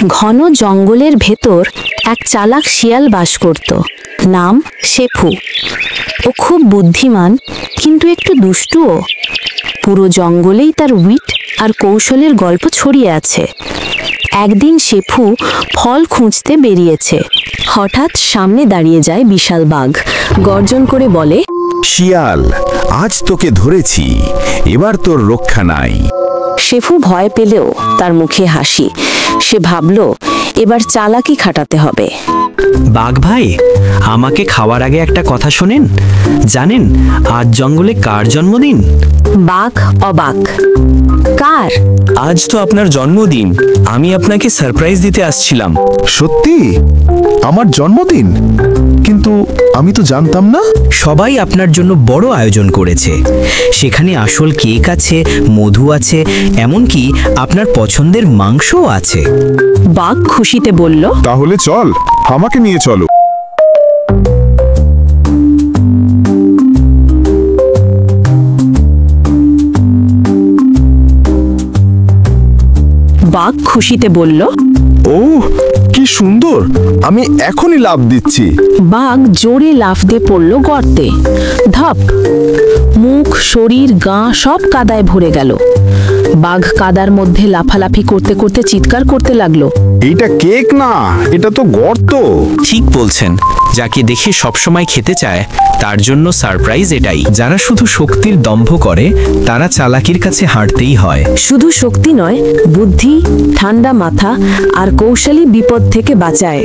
ঘন জঙ্গলের ভেতর এক চালাক শিয়াল বাস করত, নাম শেফু। ও খুব বুদ্ধিমান, কিন্তু একটু দুষ্টুও। পুরো জঙ্গলেই তার উইট আর কৌশলের গল্প ছড়িয়ে আছে। একদিন শেফু ফল খুঁজতে বেরিয়েছে। হঠাৎ সামনে দাঁড়িয়ে যায় বিশাল বাঘ। গর্জন করে বলে, শিয়াল, আজ তোকে ধরেছি, এবার তোর রক্ষা নাই। শেফু ভয় পেলেও তার মুখে হাসি। সে ভাবল, এবার চালাকি খাটাতে হবে। বাঘ ভাই, আমাকে খাওয়ার আগে একটা কথা শোনেন। জানেন আজ জঙ্গলে কার জন্মদিন? বাঘ অবাক। কার? আজ তো আপনার জন্মদিন। আমি আপনাকে সারপ্রাইজ দিতে আসছিলাম। সত্যি? আমার জন্মদিন? কিন্তু আমি তো জানতাম না। সবাই আপনার জন্য বড় আয়োজন করেছে। সেখানে আসল কেক আছে, মধু আছে, এমনকি আপনার পছন্দের মাংসও আছে। বাঘ খুশিতে বলল, তাহলে চল, আমাকে নিয়ে চলো। বাঘ খুশিতে বলল, ও কি সুন্দর, আমি এখনই লাফ দিচ্ছি। বাঘ জোরে লাফ দিয়ে পড়ল গর্তে। ধপ! মুখ, শরীর, গা সব কাদায় ভরে গেল। বাঘ কাদার মধ্যে লাফালাফি করতে করতে চিৎকার করতে লাগলো, এইটা কেক না, এটা তো গর্ত। ঠিক বলছেন। যাকে দেখে সবসময় খেতে চায় তার জন্য সারপ্রাইজ এটাই। যারা শুধু শক্তির দম্ভ করে তারা চালাকির কাছে হাঁটতেই হয়। শুধু শক্তি নয়, বুদ্ধি, ঠান্ডা মাথা আর কৌশলী বিপদ থেকে বাঁচায়।